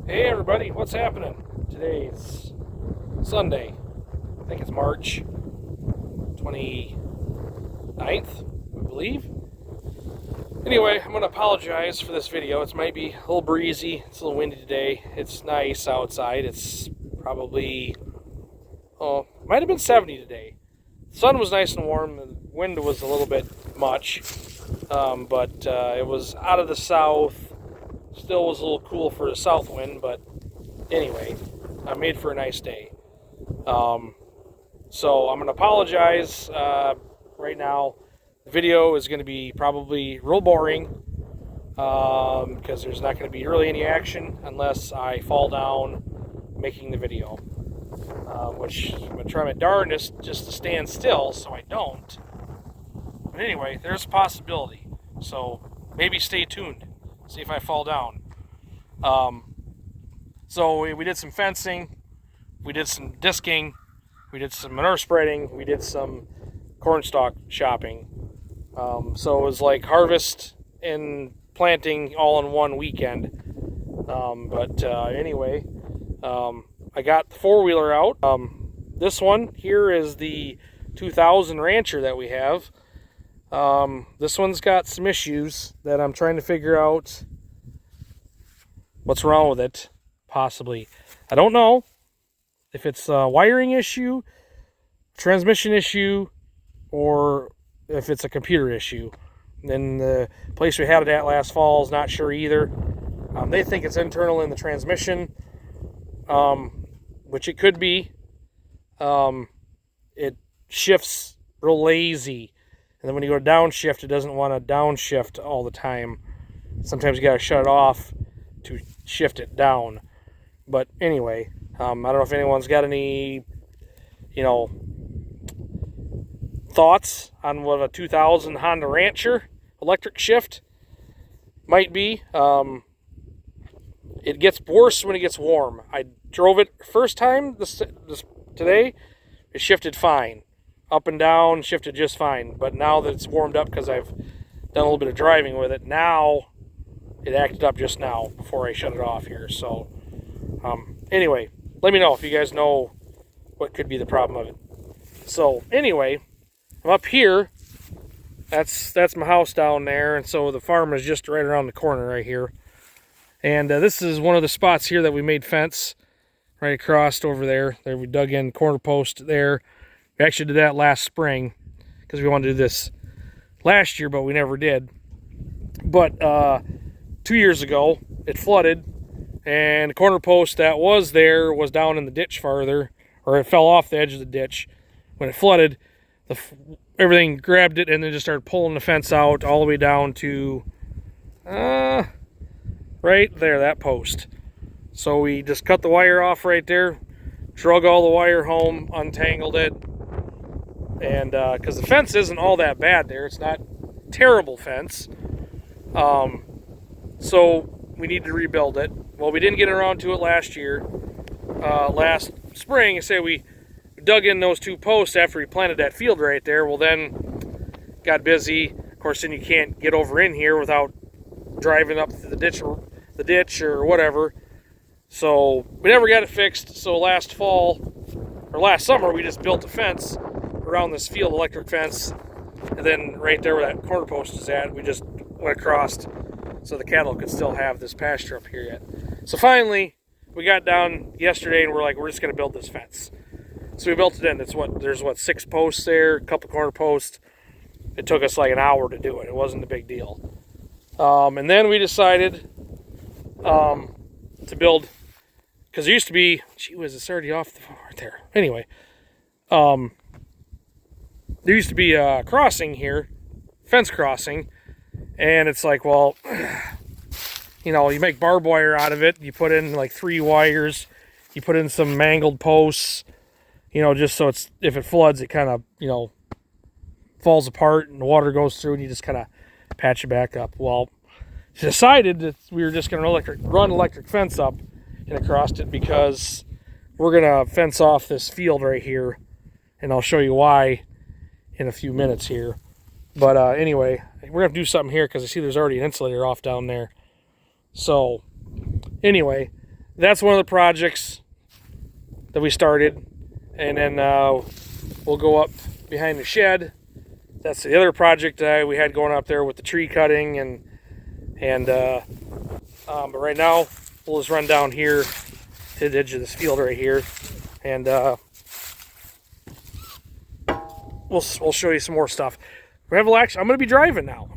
Hey everybody, what's happening? Today's Sunday. I think it's March 29th, I believe. Anyway, I'm going to apologize for this video. It might be a little breezy, it's a little windy today. It's nice outside. It's probably, might have been 70 today. The sun was nice and warm. The wind was a little bit much, but it was out of the south. Still was a little cool for the south wind, but anyway, I made for a nice day. So I'm going to apologize right now. The video is going to be probably real boring because there's not going to be really any action unless I fall down making the video, which I'm going to try my darndest just to stand still so I don't. But anyway, there's a possibility. So maybe stay tuned. See if I fall down. So we did some fencing, we did some disking, we did some manure spreading, we did some cornstalk shopping. So it was like harvest and planting all in one weekend. Anyway, I got the four-wheeler out. This one here is the 2000 Rancher that we have. This one's got some issues that I'm trying to figure out what's wrong with it, possibly. I don't know if it's a wiring issue, transmission issue, or if it's a computer issue. And the place we had it at last fall is not sure either. They think it's internal in the transmission, which it could be. It shifts real lazy. And then when you go to downshift, it doesn't want to downshift all the time. Sometimes you got to shut it off to shift it down. But anyway, I don't know if anyone's got any, thoughts on what a 2000 Honda Rancher electric shift might be. It gets worse when it gets warm. I drove it first time this today. It shifted fine. Up and down, shifted just fine. But now that it's warmed up because I've done a little bit of driving with it, now it acted up just now before I shut it off here. So anyway, let me know if you guys know what could be the problem of it. So anyway, I'm up here. That's my house down there, and so the farm is just right around the corner right here. And this is one of the spots here that we made fence right across over there. There we dug in corner post there. We actually did that last spring because we wanted to do this last year, but we never did. But 2 years ago, it flooded, and the corner post that was there was down in the ditch farther, or it fell off the edge of the ditch. When it flooded, everything grabbed it and then just started pulling the fence out all the way down to right there, that post. So we just cut the wire off right there, drug all the wire home, untangled it, and because the fence isn't all that bad there, it's not terrible fence. So we need to rebuild it. Well, we didn't get around to it last year. Last spring, I say we dug in those two posts after we planted that field right there. Well, then got busy. Of course, then you can't get over in here without driving up to the ditch or whatever. So we never got it fixed. So last summer, we just built a fence around this field, electric fence. And then right there where that corner post is at, we just went across so the cattle could still have this pasture up here yet. So finally, we got down yesterday and we're just going to build this fence. So we built it in. There's 6 posts there, a couple corner posts. It took us like an hour to do it. It wasn't a big deal. And then we decided to build, because there used to be, gee whiz, it's already off right there. Anyway, there used to be a crossing here, fence crossing, and it's like, well, you make barbed wire out of it. You put in like 3 wires. You put in some mangled posts, just so if it floods, it kind of, falls apart and the water goes through and you just kind of patch it back up. Well, decided that we were just going to run electric fence up and across it because we're going to fence off this field right here, and I'll show you why in a few minutes here. But anyway, we're going to do something here because I see there's already an insulator off down there. So anyway, that's one of the projects that we started. And then we'll go up behind the shed. That's the other project we had going up there with the tree cutting but right now we'll just run down here to the edge of this field right here, and we'll show you some more stuff. I'm going to be driving now.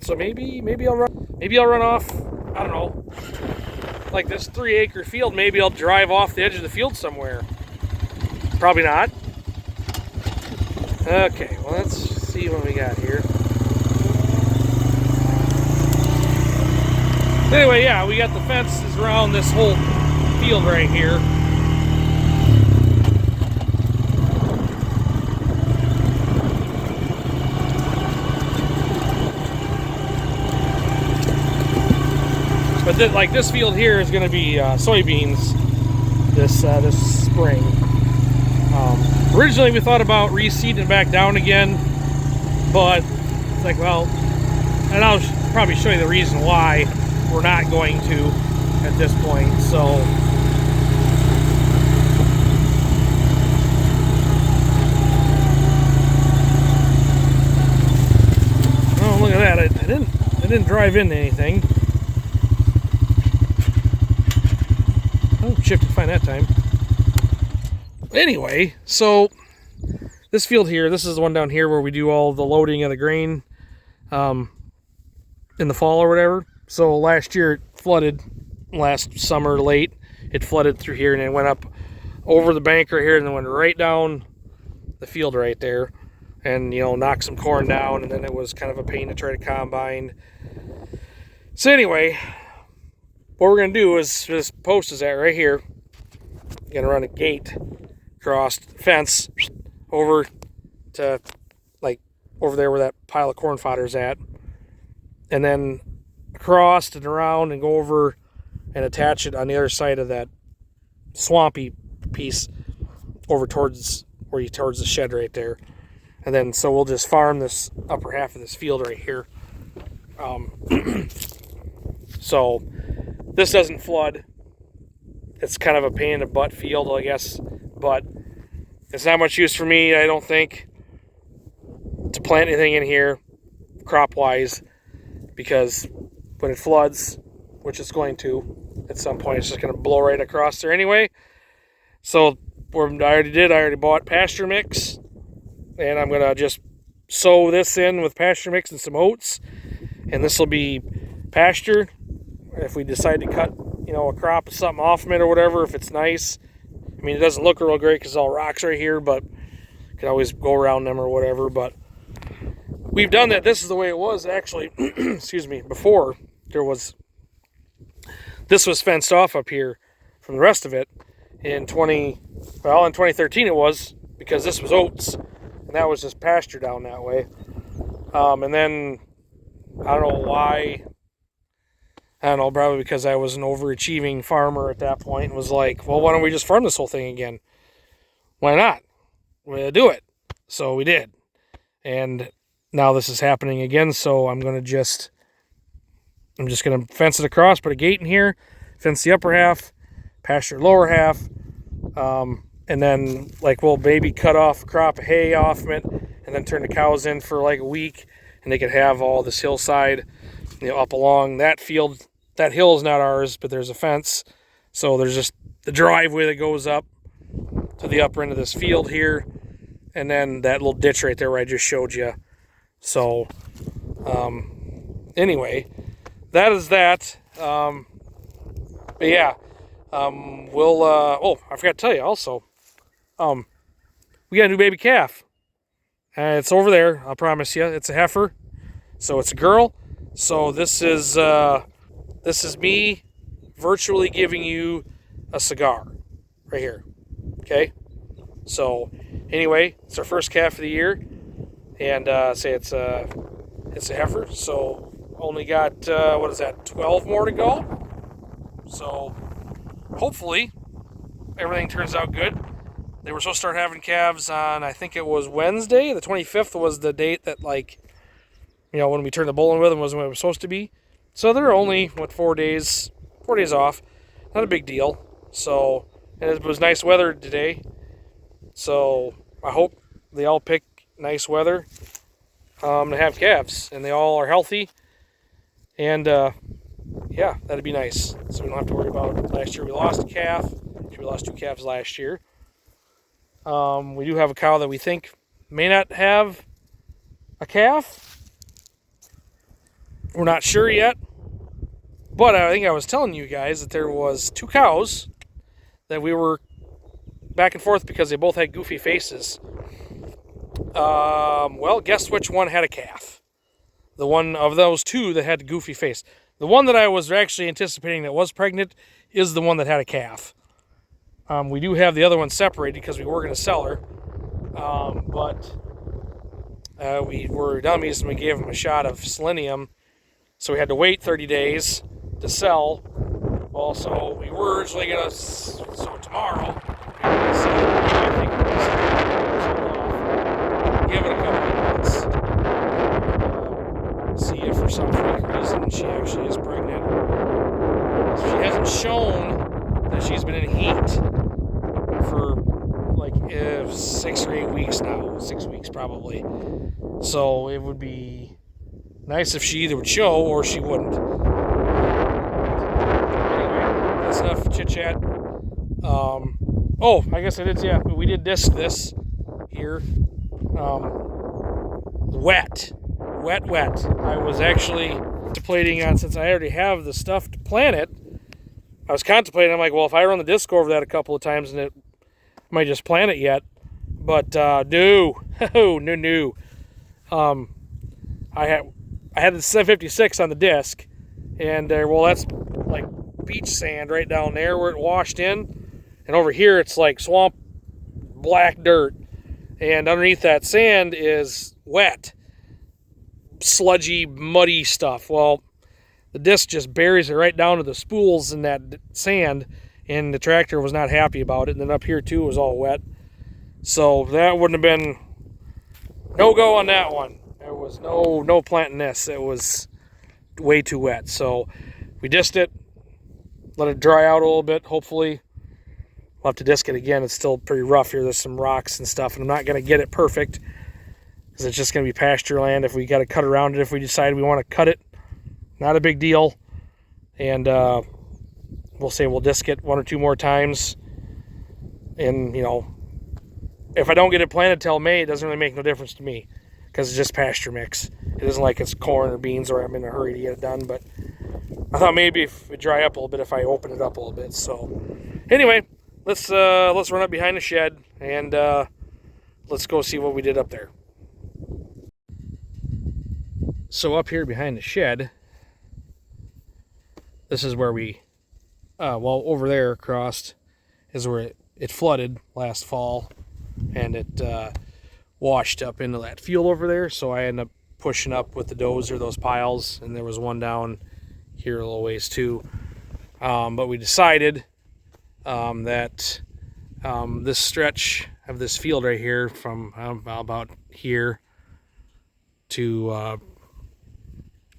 So maybe I'll run off. I don't know, like this 3-acre field. Maybe I'll drive off the edge of the field somewhere. Probably not. Okay, well, let's see what we got here. Anyway, yeah, we got the fences around this whole field right here. But like this field here is going to be soybeans this spring. Originally we thought about reseeding it back down again, but it's like, well, and I'll probably show you the reason why we're not going to at this point. So oh, look at that. I didn't drive into anything. Oh, shifted fine that time. Anyway, so this field here, this is the one down here where we do all the loading of the grain in the fall or whatever. So last year it flooded, last summer late, it flooded through here and it went up over the bank right here and then went right down the field right there and, you know, knocked some corn down, and then it was kind of a pain to try to combine. So anyway, what we're going to do is, this post is at right here, I'm going to run a gate across the fence over to, like, over there where that pile of corn fodder is at, and then across and around and go over and attach it on the other side of that swampy piece over towards the shed right there. And then so we'll just farm this upper half of this field right here. So this doesn't flood. It's kind of a pain in the butt field, I guess, but it's not much use for me, I don't think, to plant anything in here crop wise, because when it floods, which it's going to at some point, it's just going to blow right across there anyway. So I already bought pasture mix, and I'm going to just sow this in with pasture mix and some oats, and this will be pasture. If we decide to cut, you know, a crop of something off from it or whatever, if it's nice. I mean, it doesn't look real great because it's all rocks right here, but you can always go around them or whatever. But we've done that. This is the way it was actually. Excuse me. Before this was fenced off up here from the rest of it. In 2013 it was, because this was oats, and that was just pasture down that way. And then I don't know why. I don't know, probably because I was an overachieving farmer at that point and was like, well, why don't we just farm this whole thing again? Why not? We'll do it. So we did. And now this is happening again, so I'm just going to fence it across, put a gate in here, fence the upper half, pasture lower half, and then, like, we'll maybe cut off a crop of hay off of it and then turn the cows in for like a week, and they could have all this hillside, you know, up along that field. That hill is not ours, but there's a fence. So there's just the driveway that goes up to the upper end of this field here, and then that little ditch right there where I just showed you. So anyway, that is that. But yeah, we'll I forgot to tell you also, we got a new baby calf. It's over there, I'll promise you. It's a heifer, so it's a girl. So this is me virtually giving you a cigar right here. Okay. So anyway, it's our first calf of the year, and say it's a heifer. So only got 12 more to go. So hopefully everything turns out good. They were supposed to start having calves on, I think it was Wednesday. The 25th was the date that, like, you know, when we turned the bull in with them was when it was supposed to be. So they're only, 4 days off. not a big deal. So, and it was nice weather today. So I hope they all pick nice weather to have calves, and they all are healthy. And yeah, that'd be nice. So we don't have to worry about it. Last year we lost a calf. We lost 2 calves last year. We do have a cow that we think may not have a calf. We're not sure yet. But I think I was telling you guys that there was 2 cows that we were back and forth because they both had goofy faces. Well, guess which one had a calf? The one of those 2 that had the goofy face. The one that I was actually anticipating that was pregnant is the one that had a calf. We do have the other one separated because we were going to sell her. But we were dummies and we gave them a shot of selenium. So we had to wait 30 days to sell. Also, we were originally going to, so tomorrow, I think we're going to give it a couple of months. See if for some freak reason she actually is pregnant. She hasn't shown that she's been in heat for like 6 or 8 weeks now. 6 weeks probably. So it would be nice if she either would show or she wouldn't. Anyway, that's enough chit chat. Oh, I guess I did. Yeah, we did disc this here. Wet. I was actually contemplating on, since I already have the stuff to plant it. I was contemplating. I'm like, well, if I run the disc over that a couple of times, and it might just plant it yet. But no. I had the 756 on the disc, and well, that's like beach sand right down there where it washed in, and over here it's like swamp black dirt, and underneath that sand is wet, sludgy, muddy stuff. Well, the disc just buries it right down to the spools in that sand, and the tractor was not happy about it. And then up here too was all wet, so that wouldn't have been no go on that one. There was no planting this. It was way too wet. So we disced it, let it dry out a little bit. Hopefully we'll have to disc it again. It's still pretty rough here. There's some rocks and stuff, and I'm not going to get it perfect because it's just going to be pasture land. If we got to cut around it, if we decide we want to cut it, not a big deal. And we'll say we'll disc it 1 or 2 more times. And, you know, if I don't get it planted till May, it doesn't really make no difference to me because it's just pasture mix. It isn't like it's corn or beans or I'm in a hurry to get it done. But I thought maybe if it dry up a little bit, if I open it up a little bit. So anyway, let's run up behind the shed and let's go see what we did up there. So up here behind the shed, this is where we, well, over there across is where it flooded last fall, and it washed up into that field over there. So I ended up pushing up with the dozer those piles, and there was one down here a little ways too. But we decided that this stretch of this field right here from about here to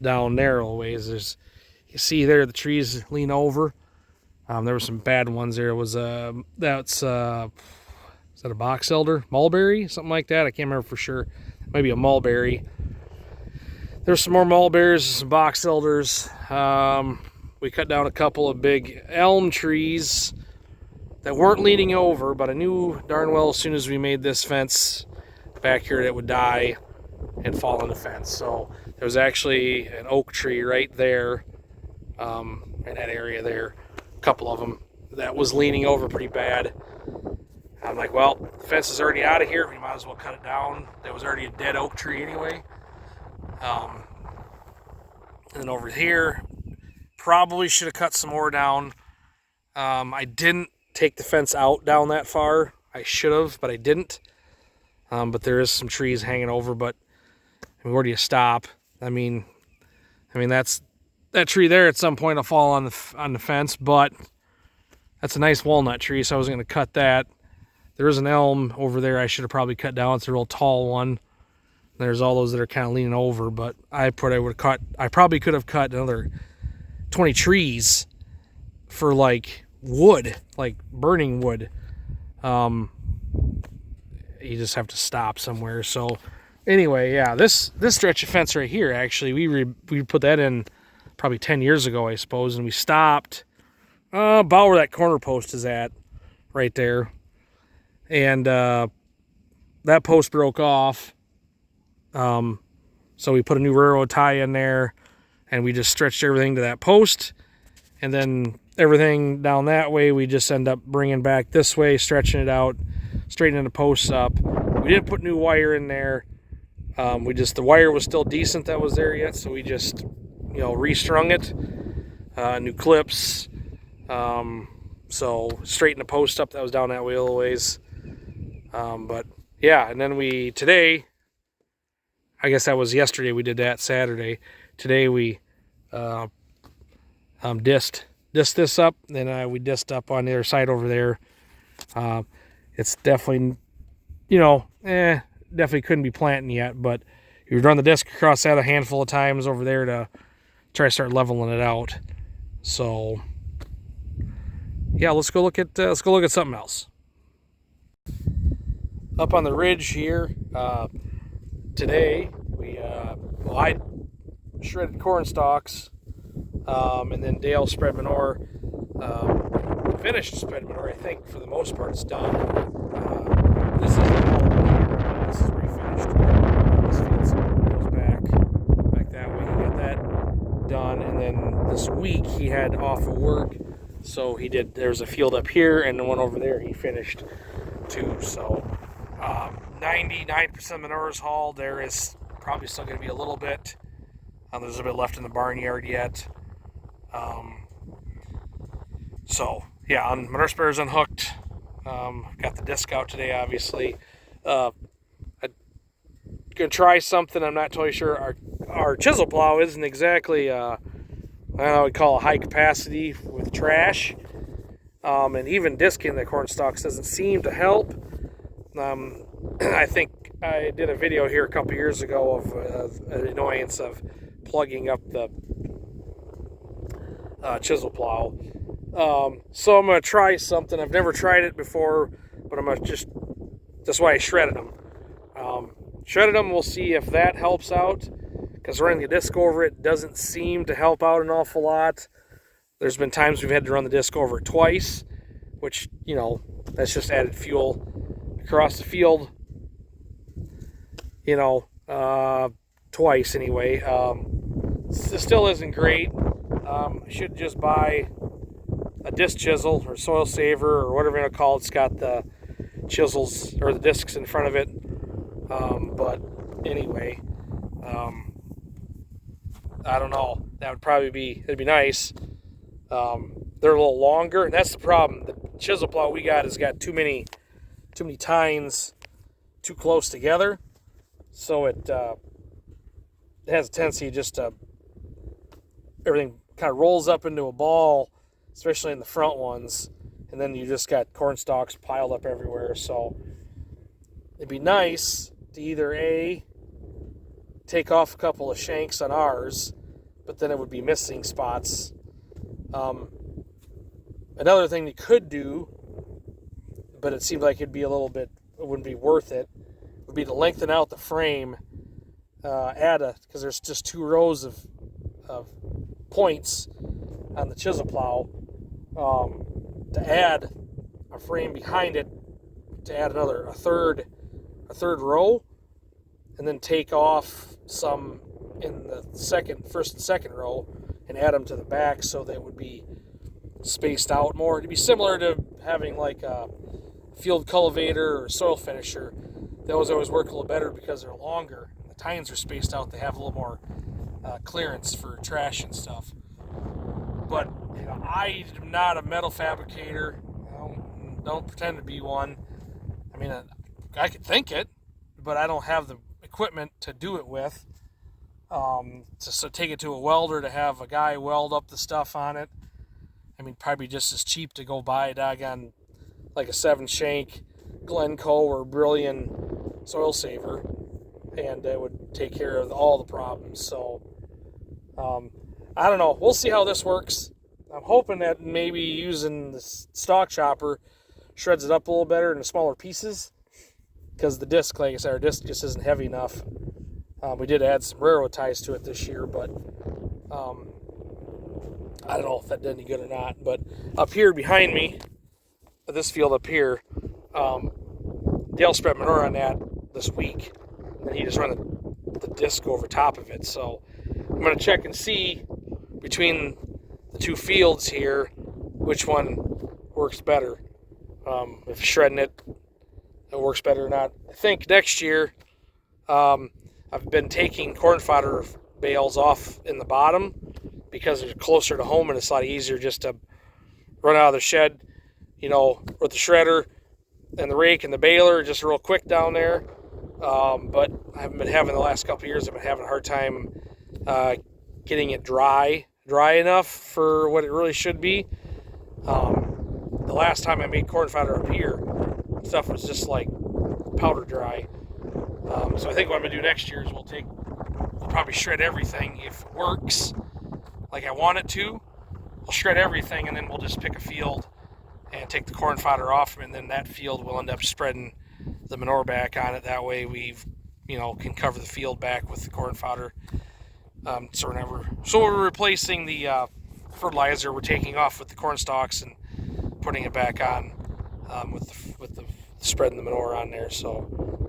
down there a little ways, there's, you see there the trees lean over. There were some bad ones there. It was is that a box elder, mulberry, something like that? I can't remember for sure. Maybe a mulberry. There's some more mulberries, some box elders. We cut down a couple of big elm trees that weren't leaning over, but I knew darn well as soon as we made this fence back here that it would die and fall in the fence. So there was actually an oak tree right there in that area there, a couple of them, that was leaning over pretty bad. I'm like, well, the fence is already out of here. We might as well cut it down. There was already a dead oak tree anyway. And then over here, probably should have cut some more down. I didn't take the fence out down that far. I should have, but I didn't. But there is some trees hanging over, but I mean, where do you stop? I mean that's that tree there at some point will fall on the fence, but that's a nice walnut tree, so I was going to cut that. There is an elm over there I should have probably cut down. It's a real tall one. There's all those that are kind of leaning over, but I probably could have cut another 20 trees for like wood, like burning wood. You just have to stop somewhere. So anyway, yeah, this stretch of fence right here, actually, we put that in probably 10 years ago, I suppose, and we stopped about where that corner post is at, right there. And that post broke off. So we put a new railroad tie in there, and we just stretched everything to that post. And then everything down that way, we just end up bringing back this way, stretching it out, straightening the posts up. We didn't put new wire in there. The wire was still decent that was there yet, so we just, restrung it, new clips. So straightened the post up that was down that way a little ways. But yeah, and then today, I guess that was yesterday, we did that Saturday. Today we dissed this up, then we dissed up on the other side over there. It's definitely, definitely couldn't be planting yet, but you would run the disc across that a handful of times over there to try to start leveling it out. So yeah, let's go look at something else. Up on the ridge here, today I shredded corn stalks, and then Dale spread manure. Finished spread manure, I think, for the most part. It's done. This is where he finished. This field goes back that way. He got that done, and then this week he had off of work, so there's a field up here and the one over there he finished too. So 99% of manure is hauled. There is probably still going to be a little bit. There's a bit left in the barnyard yet. So yeah, manure spreader's unhooked. Got the disc out today, obviously. I'm gonna try something. I'm not totally sure. Our chisel plow isn't exactly I don't know what we call a high capacity with trash. And even disking the corn stalks doesn't seem to help. I think I did a video here a couple years ago of an annoyance of plugging up the chisel plow. So I'm going to try something. I've never tried it before, but that's why I shredded them. We'll see if that helps out, because running the disc over it doesn't seem to help out an awful lot. There's been times we've had to run the disc over it twice, which, that's just added fuel across the field, twice anyway. It still isn't great. I should just buy a disc chisel or soil saver or whatever you want to call it. It's got the chisels or the discs in front of it. But anyway, I don't know. That would probably it'd be nice. They're a little longer, and that's the problem. The chisel plow we got has got too many tines too close together, so it has a tendency just to everything kind of rolls up into a ball, especially in the front ones, and then you just got corn stalks piled up everywhere. So it'd be nice to either take off a couple of shanks on ours, but then it would be missing spots. Another thing you could do, but it seems like it wouldn't be worth it, would be to lengthen out the frame, because there's just 2 rows of points on the chisel plow, to add a frame behind it, to add a third row, and then take off some in the first and second row and add them to the back so they would be spaced out more. It'd be similar to having like a field cultivator or soil finisher. Those always work a little better because they're longer. The tines are spaced out. They have a little more clearance for trash and stuff. But I am not a metal fabricator. Don't pretend to be one. I mean, I could think it, but I don't have the equipment to do it with. So take it to a welder to have a guy weld up the stuff on it. I mean, probably just as cheap to go buy a doggone like a 7-shank Glencoe or Brillion soil saver, and it would take care of all the problems. So I don't know. We'll see how this works. I'm hoping that maybe using the stalk chopper shreds it up a little better into smaller pieces, because the disc, like I said, our disc just isn't heavy enough. We did add some railroad ties to it this year, but I don't know if that did any good or not. But up here behind me, this field up here, Dale spread manure on that this week, and he just ran the disc over top of it. So I'm going to check and see between the two fields here which one works better. If shredding it works better or not. I think next year I've been taking corn fodder bales off in the bottom because they're closer to home and it's a lot easier just to run out of the shed, with the shredder and the rake and the baler, just real quick down there. But I haven't been having the last couple of years. I've been having a hard time getting it dry enough for what it really should be. The last time I made corn fodder up here, stuff was just like powder dry. So I think what I'm gonna do next year is we'll probably shred everything if it works like I want it to. We'll shred everything and then we'll just pick a field and take the corn fodder off, and then that field will end up spreading the manure back on it. That way we've can cover the field back with the corn fodder. So we're replacing the fertilizer we're taking off with the corn stalks and putting it back on with the spreading the manure on there. So